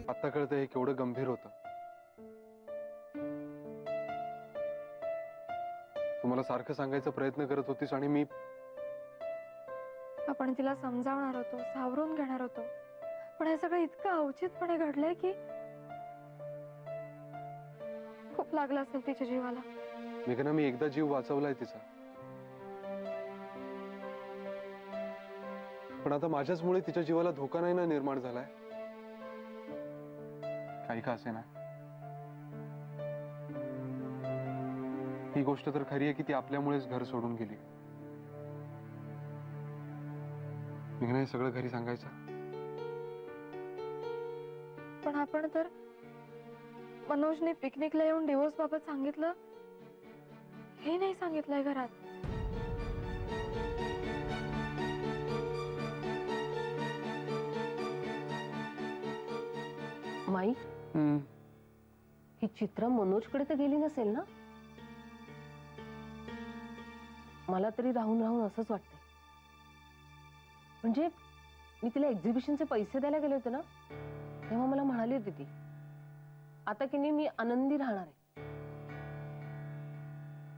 आता कळतं हे केवढं गंभीर होतं. तुम्हाला सारखं सांगायचा प्रयत्न करत होतीस आणि मी आपण तिला समजावणार होतो, सावरून घेणार होतो, पण हे सगळं इतकं अवचितपणे घडलंय की खूप लागलं असेल तिच्या जीवाला. मेघना, मी एकदा जीव वाचवलाय तिचा, पण आता माझ्याचमुळे तिच्या जीवाला धोका नाही ना निर्माण झालाय. काही का असे ना, ही गोष्ट तर खरी आहे की ती आपल्यामुळेच घर सोडून गेली. मेघना, हे सगळं घरी सांगायचं. पण आपण तर मनोजने पिकनिकला येऊन डिवोर्स बाबत सांगितलं, हे नाही सांगितलंय घरात. माई, ही चित्रा मनोजकडे तर गेली नसेल ना? मला तरी राहून राहून असंच वाटतंय. म्हणजे मी तिला एक्झिबिशनचे पैसे द्यायला गेले होते ना, तेव्हा मला म्हणाली होती ती, आता की नाही मी आनंदी राहणार आहे.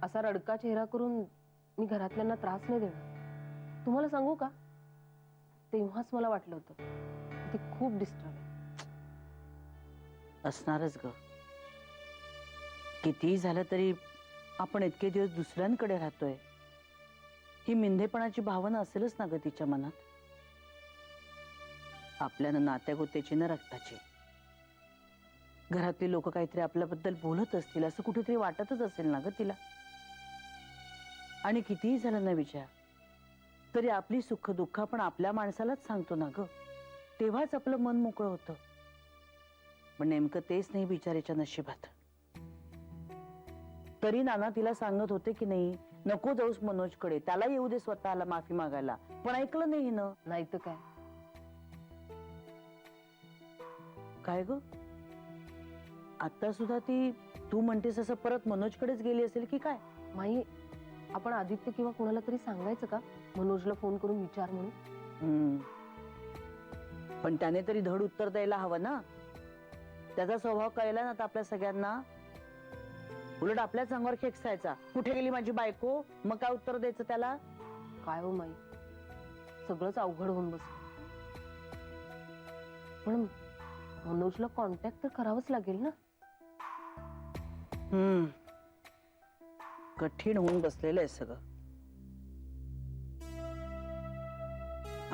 असा रडका चेहरा करून मी घरातल्यांना त्रास नाही देणार. तुम्हाला सांगू का, तेव्हाच मला वाटलं होतं ती खूप डिस्टर्ब आहे. असणारच ग. कितीही झालं तरी आपण इतके दिवस दुसऱ्यांकडे राहतोय, ही मिंधेपणाची भावना असेलच ना ग तिच्या मनात. आपल्याला नात्यागोत्याची न रक्ताची. घरातली लोक काहीतरी आपल्याबद्दल बोलत असतील असं कुठेतरी वाटतच असेल ना ग तिला. आणि कितीही झालं ना विचार, तरी आपली सुख दुःख आपण आपल्या माणसालाच सांगतो ना ग, तेव्हाच आपलं मन मोकळं होतं. पण नेमकं तेच नाही बिचारीच्या नशिबात. तरी नाना तिला सांगत होते की नाही, नको जाऊस मनोजकडे, त्याला येऊ दे स्वतःला माफी मागायला, पण ऐकलं नाही ना. नाही तर काय. काय ग, आता सुद्धा ती तू म्हणतेस असं परत मनोजकडेच गेली असेल की काय? माई, आपण आदित्य किंवा कोणाला तरी सांगायचं का मनोजला फोन करून विचार म्हणून? पण त्याने तरी धड उत्तर द्यायला हवं ना. त्याचा स्वभाव कळला ना आता आपल्या सगळ्यांना. उलट आपल्याच अंगावर खेकसायचा, कुठे गेली माझी बायको, मग काय उत्तर द्यायचं त्याला? काय हो माई, सगळंच अवघड होऊन बसलं. पण मनोजला कॉन्टॅक्ट तर करावंच लागेल ना. कठीण होऊन बसलेलं आहे सगळं.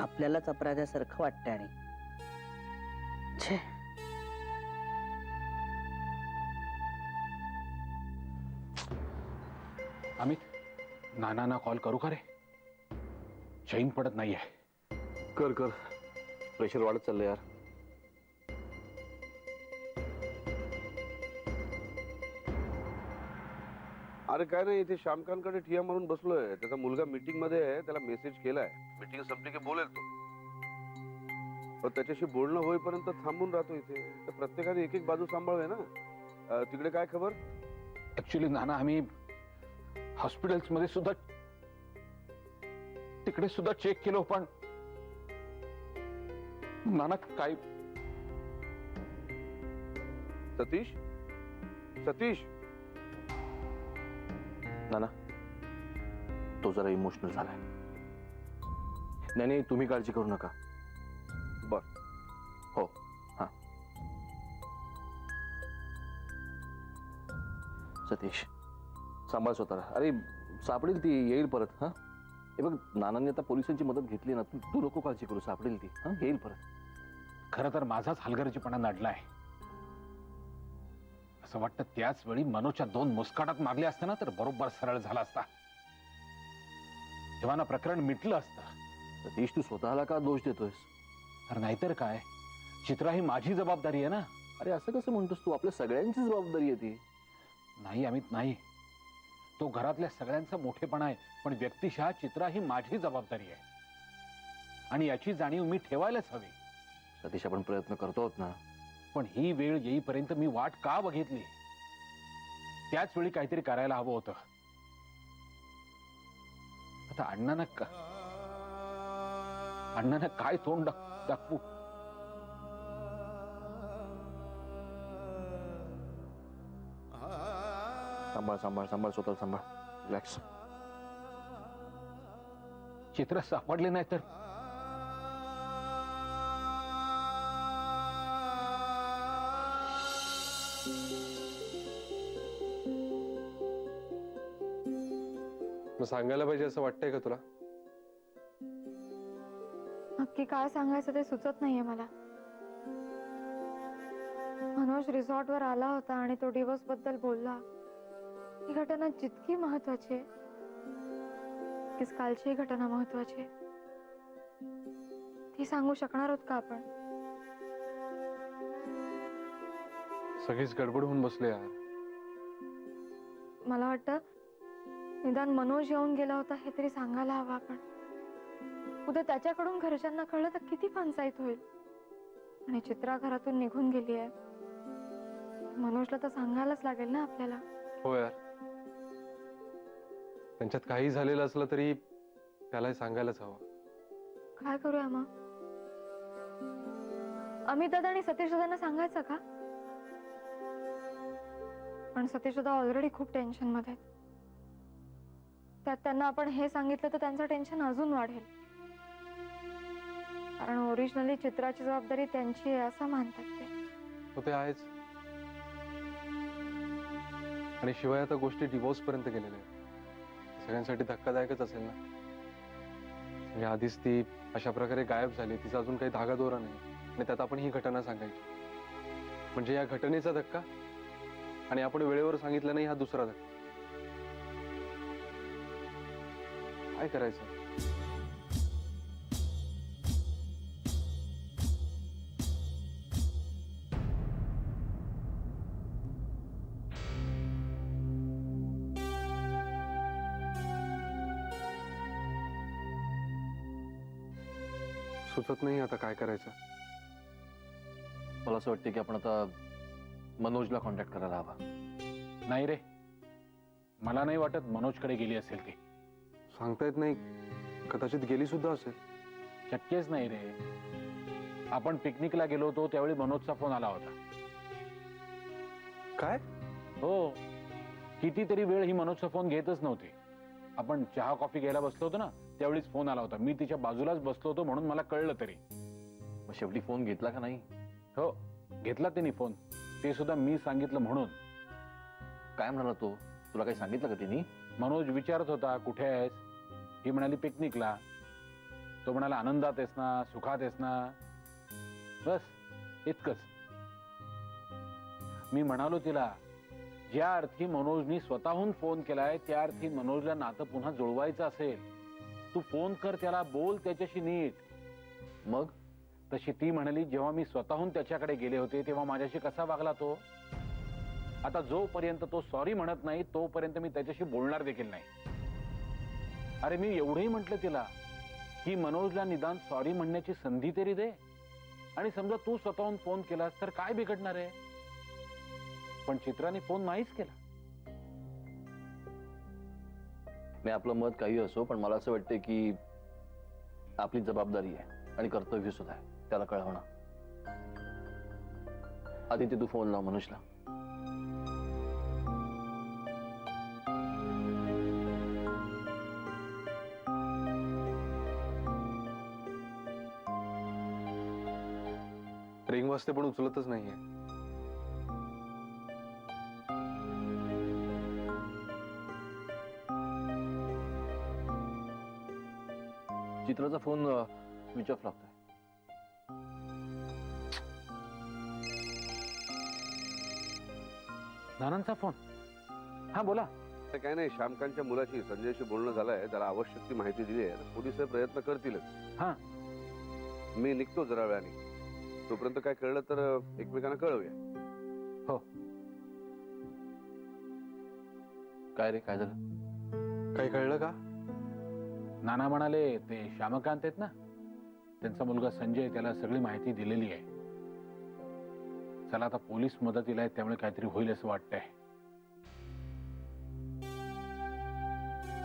आपल्यालाच अपराध्यासारखं वाटतंय. आणि छे, अमित, नानांना कॉल करू का रे? चैन पडत नाहीये. कर कर, प्रेशर वाढत चाललंय यार. अरे काय नाही, इथे श्यामकांकडे ठिया मारून बसलोय. त्याचा मुलगा मीटिंग मध्ये आहे, त्याला मेसेज केलाय मीटिंग संपली की बोलेल तो. पण त्याच्याशी बोलणं होईपर्यंत थांबून राहतो इथे. तर प्रत्येकाने एक एक बाजू सांभाळूया ना. तिकडे काय खबर? ऍक्च्युली नाना, आम्ही हॉस्पिटल्स मध्ये सुद्धा, तिकडे सुद्धा चेक केलं, पण नाना काय. सतीश, सतीश. नाना, तो जरा इमोशनल झालाय. नाही नाही, तुम्ही काळजी करू नका. बर, हो, हा. सतीश, सांभाळ स्वतःला. अरे सापडेल ती, येईल परत. हा, हे बघ, नानांनी आता पोलिसांची मदत घेतली ना, तू नको काळजी करू, सापडेल ती. हा, येईल परत. खरं तर माझाच हलगर्जीपणा नडलाय. असं वाटतं त्याच वेळी मनोजच्या 2 मुस्काटात मारले असते ना, तर बरोबर सरळ झाला असता. तेव्हा ना प्रकरण मिटलं असतं. सतीश, तू स्वतःला का दोष देतोयस? अरे नाहीतर काय, चित्रा ही माझी जबाबदारी आहे ना. अरे असं कसं म्हणतोस तू? आपल्या सगळ्यांची जबाबदारी आहे ती. नाही अमित, नाही. तो घरातल्या सगळ्यांचा मोठेपणा आहे, पण व्यक्तिशः चित्रा ही माझी जबाबदारी आहे, आणि याची जाणीव मी ठेवायलाच हवी. सतीश, आपण प्रयत्न करतो आहोत ना. पण ही वेळ येईपर्यंत मी वाट का बघितली? त्याच वेळी काहीतरी करायला हवं होतं. आता अण्णांना काय तोंड दाखवू? सांभाळ सांभाळ सांभाळ स्वतःला सांभाळ. रिलॅक्स. चित्र सापडले नाही तर मग सांगायला पाहिजे असं वाटतंय का तुला? नक्की काय सांगायचं ते सुचत नाहीये मला. मनोज रिसॉर्टवर आला होता आणि तो डिवोर्स बद्दल बोलला. ही घटना जितकी महत्वाची आहे तीच कालची ही घटना महत्वाची आहे. ती सांगू शकणार आहोत का आपण? सगळीच गडबड होऊन बसले यार. मला वाटतं निदान मनोज येऊन गेला होता हे तरी सांगायला हवं आपण. उद्या त्याच्याकडून घरच्यांना कळलं तर किती पंचायत होईल. आणि चित्रा घरातून निघून गेली आहे, मनोजला तर सांगायलाच लागेल ना आपल्याला. हो यार, त्यांच्यात काही झालेलं असलं तरी त्यालाही सांगायलाच हवं. काय करूया मग? अमित दादा आणि सतीश दादांना सांगायचं का? पण सतीश दादा ऑलरेडी खूप टेन्शन मध्ये आहेत. त्यात त्यांना आपण हे सांगितलं तर त्यांचं टेन्शन अजून वाढेल. कारण ओरिजिनली चित्राची जबाबदारी त्यांची आहे असं मानतात ते. हो ते आहेच. आणि शिवाय आता गोष्टी डिवोर्स पर्यंत गेलेल्या आहेत. सगळ्यांसाठी धक्कादायकच असेल ना. म्हणजे आधीच ती अशा प्रकारे गायब झाली, तिचा अजून काही धागादोरा नाही आणि त्यात आपण ही घटना सांगायची. म्हणजे या घटनेचा धक्का आणि आपण वेळेवर सांगितलं नाही हा दुसरा धक्का. काय करायचं? सुचत नाही आता काय करायचं. मला असं वाटतं की आपण आता मनोजला कॉन्टॅक्ट करायला हवा. नाही रे, मला नाही वाटत मनोजकडे गेली असेल ती. सांगता येत नाही, कदाचित गेली सुद्धा असेल. शक्यच नाही रे. आपण पिकनिकला गेलो होतो त्यावेळी मनोजचा फोन आला होता. काय? हो, कितीतरी वेळ ही मनोजचा फोन घेतच नव्हती. आपण चहा कॉफी घ्यायला बसलो होतो ना त्यावेळीच फोन आला होता. मी तिच्या बाजूलाच बसलो होतो म्हणून मला कळलं तरी. मग शेवटी फोन घेतला का नाही? हो, घेतला तिने फोन, ते सुद्धा मी सांगितलं म्हणून. काय म्हणाला तो? तुला काही सांगितलं का तिने? मनोज विचारत होता कुठे आहेस, ही म्हणाली पिकनिकला. तो म्हणाला आनंदात आहेस ना, सुखात आहेस ना, बस इतकंच. मी म्हणालो तिला, ज्या अर्थी मनोजनी स्वतःहून फोन केलाय त्या अर्थी मनोजला नातं पुन्हा जुळवायचं असेल तू फोन कर त्याला, बोल त्याच्याशी नीट. मग तशी ती म्हणाली, जेव्हा मी स्वतःहून त्याच्याकडे गेले होते तेव्हा माझ्याशी कसा वागला तो. आता जोपर्यंत तो सॉरी म्हणत नाही तोपर्यंत मी त्याच्याशी बोलणार देखील नाही. अरे मी एवढंही म्हटलं तिला की मनोजला निदान सॉरी म्हणण्याची संधी तरी दे. आणि समजा तू स्वतःहून फोन केलास तर काय बिघडणार आहे. पण चित्राने फोन नाहीच केला. नाही, आपलं मत काही असो पण मला असं वाटतं की आपली जबाबदारी आहे आणि कर्तव्य सुद्धा आहे त्याला कळवणं. आदित्य, तू फोन लाव मनोजला. रिंग वाजते पण उचलतच नाहीये. चित्राचा फोन स्विच ऑफ लागतोय. नानांचा फोन. हा बोला. तर काय नाही, श्यामकांतच्या मुलाशी संजयशी बोलणं झालंय. त्याला आवश्यक ती माहिती दिली आहे. पोलीस प्रयत्न करतीलच. हा, मी निघतो जरा वेळाने. तोपर्यंत काय कळलं तर एकमेकांना कळवूया. हो. काय रे, काय झालं? काही कळलं का? नाना म्हणाले ते श्यामकांत आहेत ना, त्यांचा मुलगा संजय, त्याला सगळी माहिती दिलेली आहे. चला आता पोलीस मदतीला आहेत त्यामुळे काहीतरी होईल असं वाटतंय.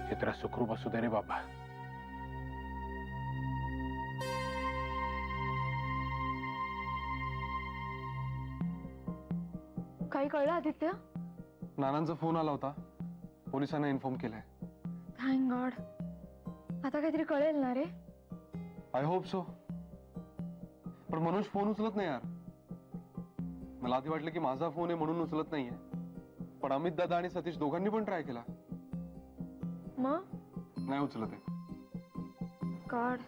चित्रा सुखरूप असू दे रे बाबा. काही कळलं आदित्य? नानांचा फोन आला होता, पोलिसांना इन्फॉर्म केलंय. Thank God. आता काहीतरी कळेल ना रे? I hope so. पण मनोज फोन उचलत नाही यार. मला आधी वाटलं की माझा फोन आहे म्हणून उचलत नाहीये, पण अमित दादा आणि सतीश दोघांनी पण ट्राय केला, मग नाही उचलत आहे. गॉड.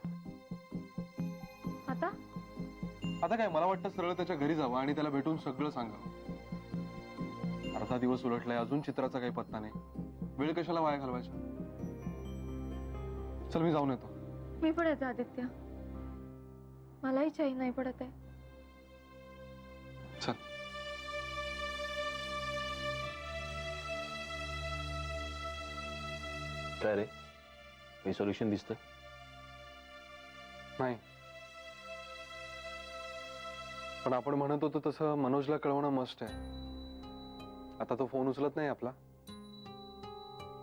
आता आता काय, मला वाटतं सरळ त्याच्या घरी जावं आणि त्याला भेटून सगळं सांगावं. अर्धा दिवस उलटलाय, अजून चित्राचा काही पत्ता नाही. वेळ कशाला वाया घालवायचा. चल मी जाऊन येतो. मी पण येते आदित्य. मलाही चैन नाही पडत आहे. चल. काय रे, काही सोल्युशन दिसतं? नाही, पण आपण म्हणत होतो तसं मनोजला कळवणं मस्ट आहे. आता तो फोन उचलत नाही आपला.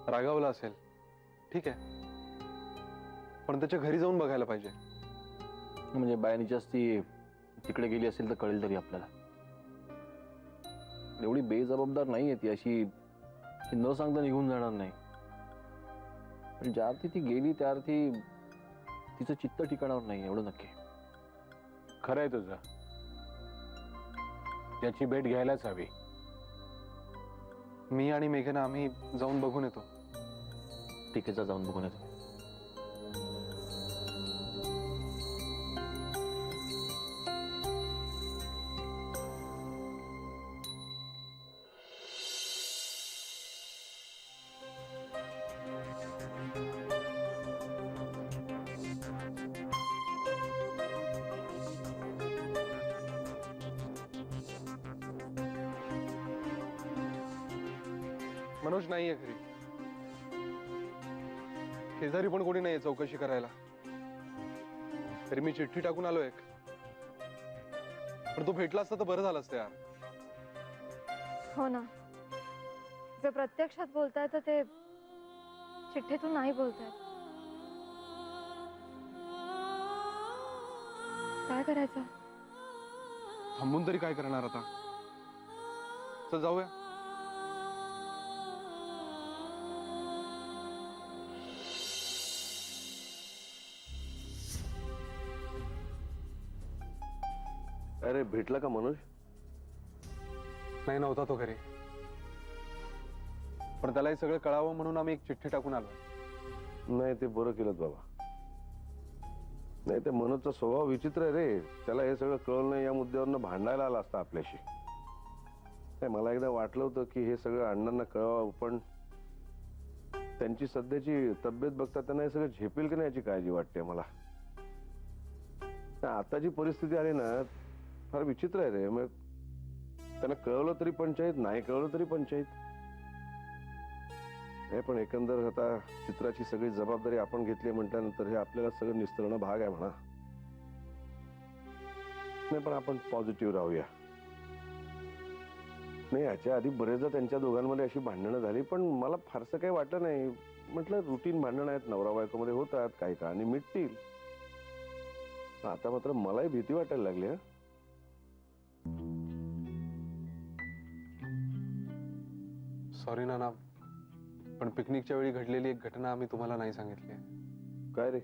रागावला असेल, ठीक आहे, पण त्याच्या घरी जाऊन बघायला पाहिजे. म्हणजे बायनीच्याच ती तिकडे गेली असेल तर कळेल तरी आपल्याला. एवढी बेजबाबदार नाहीये ती, अशी की न सांगता निघून जाणार नाही. पण ज्या अर्थी ती गेली त्या अर्थी तिचं चित्त ठिकाणावर नाही, एवढं नक्की. खरं आहे तुझं. त्याची भेट घ्यायलाच हवी. मी आणि मेघना आम्ही जाऊन बघून येतो. ठीक आहे, जा, जाऊन बघून येतो. मनोज नाहीये घरी. शेजारी पण कोणी नाहीये चौकशी करायला. तरी मी चिठ्ठी टाकून आलो एक. पण तो भेटला असता तर बरं झालं असतं यार. हो ना. जे प्रत्यक्षात बोलतायत ते चिठ्ठीतून नाही बोलतायत. काय करायचं? थांबून तरी काय करणार आता. चल जाऊया. अरे भेटला का मनोज? नाही, नव्हता तो घरी. पण त्याला हे सगळं कळावं म्हणून आम्ही एक चिठ्ठी टाकून आलो. नाही, ते बरं केलं बाबा. नाही, ते मनोजचा स्वभाव विचित्र आहे रे. त्याला हे सगळं कळलं नाही या मुद्द्यावरनं भांडायला आला असता आपल्याशी. नाही, मला एकदा वाटलं होतं की हे सगळं अण्णांना कळवावं, पण त्यांची सध्याची तब्येत बघता त्यांना हे सगळं झेपेल की नाही याची काळजी वाटते मला. आता जी परिस्थिती आली ना, फार विचित्र आहे रे. मग त्यांना कळवलं तरी पंचायत, नाही कळवलं तरी पंचायत. नाही, पण एकंदर आता चित्राची सगळी जबाबदारी आपण घेतली म्हटल्यानंतर हे आपल्याला सगळं निस्तरणं भाग आहे म्हणा. नाही, पण आपण पॉझिटिव्ह राहूया. नाही, याच्या आधी बरेचदा त्यांच्या दोघांमध्ये अशी भांडणं झाली, पण मला फारसं काही वाटलं नाही. म्हटलं रुटीन भांडणं आहेत, नवरा बायकोमध्ये होतात, काही काळाने मिटतील. आता मात्र मलाही भीती वाटायला लागली. सॉरी नाना, पण पिकनिकच्या वेळी घडलेली एक घटना आम्ही तुम्हाला नाही सांगितली. काय रे?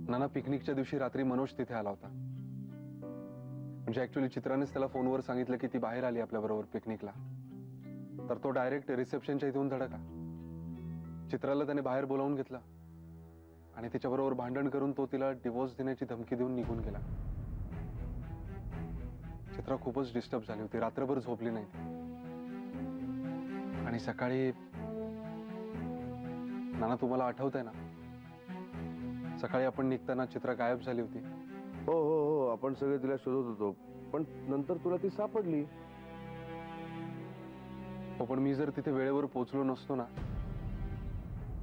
नाना, पिकनिकच्या दिवशी रात्री मनोज तिथे आला होता. म्हणजे ऍक्च्युली चित्रानेच त्याला फोनवर सांगितलं की ती बाहेर आली आपल्या बरोबर पिकनिकला. तर तो डायरेक्ट रिसेप्शनच्या इथून धडकला. चित्राला त्याने बाहेर बोलावून घेतलं आणि तिच्याबरोबर भांडण करून तो तिला डिवोर्स देण्याची धमकी देऊन निघून गेला. चित्रा खूपच डिस्टर्ब झाली होती. रात्रभर झोपली नाही ती. आणि सकाळी, नाना तुम्हाला आठवतंय ना, सकाळी आपण निघताना चित्रा गायब झाली होती. हो हो हो, आपण सगळे तिला शोधत होतो, पण नंतर तुला ती सापडली. हो, पण मी जर तिथे वेळेवर पोहोचलो नसतो ना,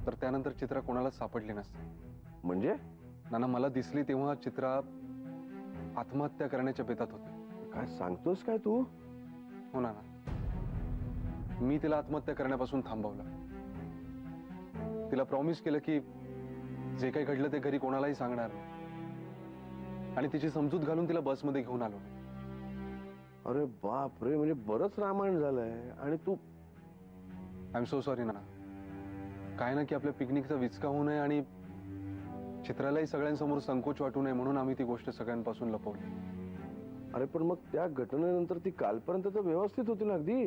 तर त्यानंतर चित्रा कोणालाच सापडली नसती. म्हणजे? नाना, मला दिसली तेव्हा चित्रा आत्महत्या करण्याच्या बेतात होती. काय सांगतोस काय तू? हो नाना, मी तिला आत्महत्या करण्यापासून थांबवलं. तिला प्रॉमिस केलं की जे काही घडलं ते घरी कोणालाही सांगणार नाही, आणि तिची समजूत घालून तिला बसमध्ये घेऊन आलो. अरे बाप रे, म्हणजे बरंच रामायण झालंय. आणि तू आय एम सो सॉरी नाना. काय ना की आपल्या पिकनिकचा विचका होऊ नये आणि चित्रालाही सगळ्यांसमोर संकोच वाटू नये म्हणून आम्ही ती गोष्ट सगळ्यांपासून लपवली. अरे पण मग त्या घटनेनंतर ती कालपर्यंत तर व्यवस्थित होती ना अगदी.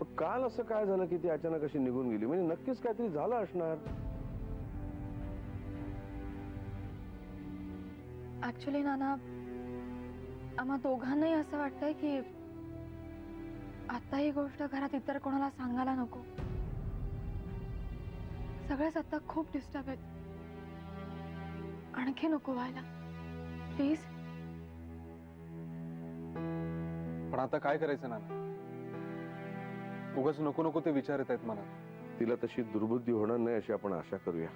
पण काल असं काय झालं की ती अचानक अशी निघून गेली? म्हणजे नक्कीच काहीतरी झालं असणार. ऍक्च्युली नाना, आम्हा दोघांनाही असं वाटतंय की आता ही गोष्ट घरात इतर कोणाला सांगायला नको. सगळेच आता खूप डिस्टर्ब आहेत. आणखी नको व्हायला, प्लीज. पण आता काय करायचं नाना? उगाच नको नको ते विचार येत आहेत मनात. तिला तशी दुर्बुद्धी होणार नाही अशी आपण आशा करूया.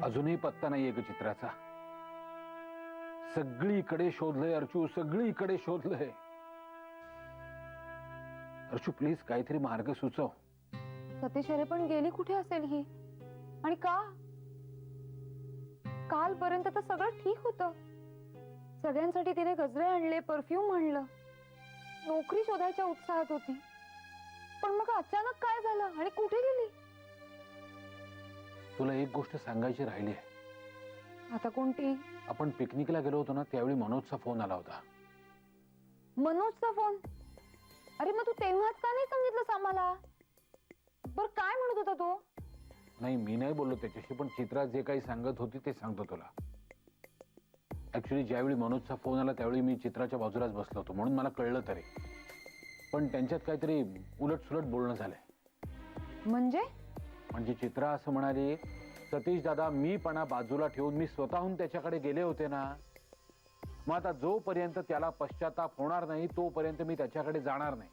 अजूनही पत्ता नाहीये ग चित्राचा. सगळीकडे शोधलंय अर्चू, सगळीकडे शोधलंय. अर्चू प्लीज काहीतरी मार्ग सुचव. सतीश, अरे पण गेली कुठे असेल ही? आणि का? कालपर्यंत तर सगळं ठीक होतं. सगळ्यांसाठी तिने गजरे आणले, परफ्यूम आणलं, नोकरी शोधायच्या उत्साहात होती. पण मग अचानक काय झालं आणि कुठे गेली? तुला एक गोष्ट सांगायची राहिली आहे. आता कोणती? आपण पिकनिकला गेलो होतो ना, त्यावेळी मनोजचा फोन आला होता. मनोजचा फोन? अरे मग तू तेव्हाच का नाही सांगितलंस आम्हाला? बर काय म्हणत होता तो? नाही, मी नाही बोललो त्याच्याशी, पण चित्रा जे काही सांगत होती ते सांगतो तुला. ऍक्च्युली ज्यावेळी मनोजचा फोन आला त्यावेळी मी चित्राच्या बाजूलाच बसलो होतो, म्हणून मला कळलं तरी. पण त्यांच्यात काहीतरी उलटसुलट बोलणं झालंय. म्हणजे चित्रा असं म्हणाली, सतीश दादा, मी पणा बाजूला ठेवून मी स्वतःहून त्याच्याकडे गेले होते ना, मग आता जोपर्यंत त्याला पश्चाताप होणार नाही तोपर्यंत मी त्याच्याकडे जाणार नाही.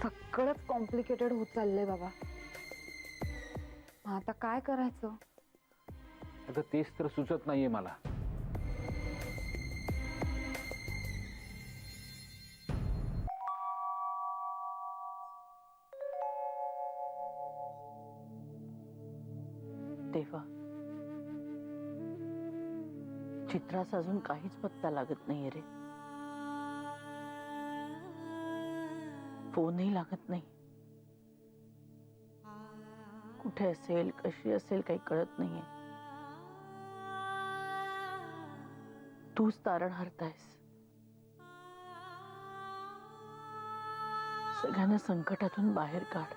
सगळंच कॉम्प्लिकेटेड होत चाललंय बाबा. आता काय करायचं? अगं तेच तर सुचत नाहीये मला. तेव्हा चित्राचा अजून काहीच पत्ता लागत नाहीये रे. फोनही लागत नाही. कुठे असेल, कशी असेल, काही कळत नाहीये. तूच तारण हरतायस. सगळ्यांना संकटातून बाहेर काढ.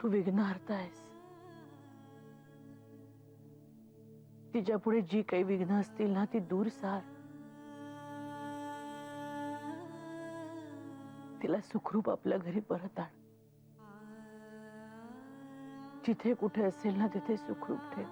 तू विघ्न हरतायस. तिच्या पुढे जी काही विघ्न असतील ना ती दूर सार. तिला सुखरूप आपल्या घरी परत आण. जिथे कुठे असेल ना तिथे सुखरूप ठेव.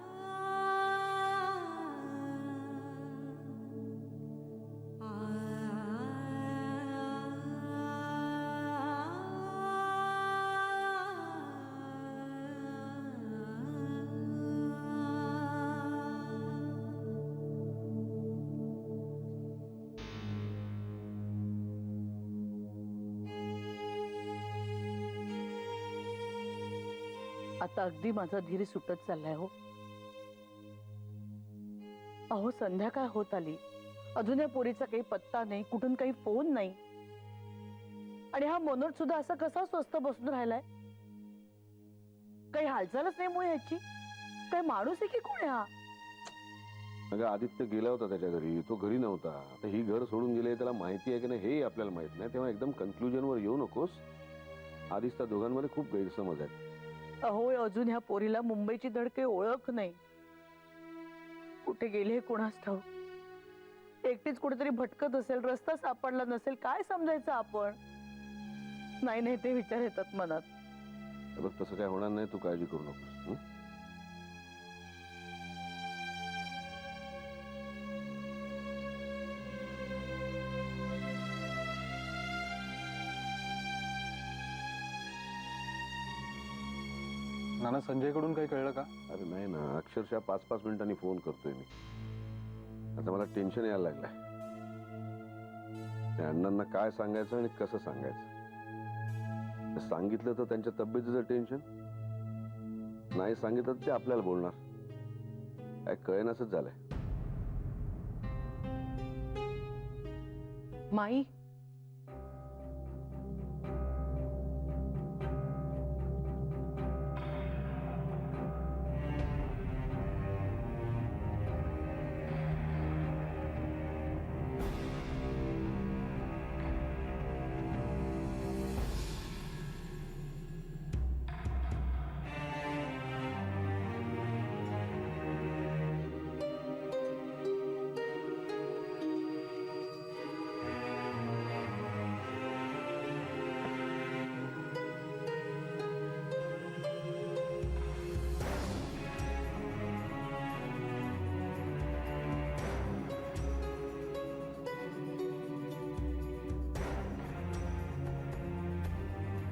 आता अगदी माझा धीर सुटत चाललाय हो. अहो संध्याकाळ होत आली, अजून या पोरीचा काही पत्ता नाही, कुठून काही फोन नाही. आणि हा मनोज सुद्धा असा कसा स्वस्थ बसून राहिलाय? काही हालचालच नाही मुळे ह्याची. काय माणूस आहे की कोण आहे हा? अगं आदित्य गेला होता त्याच्या घरी, तो घरी नव्हता. आता ही घर सोडून गेले, त्याला माहिती आहे की नाही हे आपल्याला माहित नाही. तेव्हा एकदम कन्क्लुजनवर येऊ नकोस. आधीच त्या दोघांमध्ये खूप गैरसमज आहेत. अहो अजून ह्या पोरीला मुंबईची धड काही ओळख नाही. कुठे गेले हे कोणास ठाऊक. एकटीच कुठेतरी भटकत असेल, रस्ता सापडला नसेल, काय समजायचं आपण? नाही नाही ते विचार येतात मनात. बघ तसं काय होणार नाही, तू काळजी करू नकोस. हं? नाना, संजयकडून काही कळलं का? अरे नाही ना, अक्षरशः 5-5 मिनिटांनी फोन करतोय मी. आता मला टेन्शन यायला लागलंय. त्या अण्णांना काय सांगायचं आणि कसं सांगायचं. सांगितलं तर त्यांच्या तब्येतीचं टेन्शन, नाही सांगितलं तर ते आपल्याला बोलणार. काय कळेनासच झालंय. माई,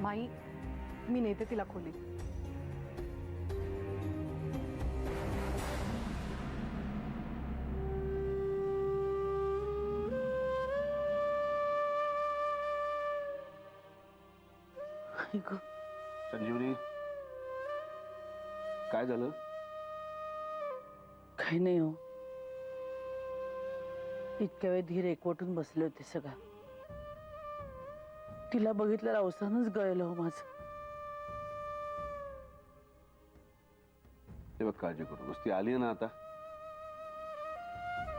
माई, मी नेते तिला खोलीत. संजीवनी, काय झालं? काही नाही हो. इतक्या वेळ धीर एकवटून बसले होते सगळा. तिला बघितल्यावर अवसानच गळलं हो माझं. ते बघ, काळजी करू नकोस. ती आली ना आता.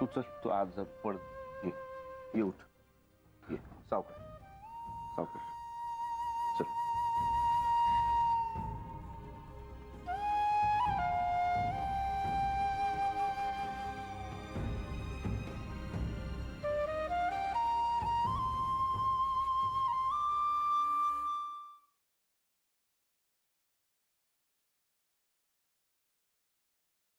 तू चल, तू आज पड. ये उठ, ये सावकाश सावकाश.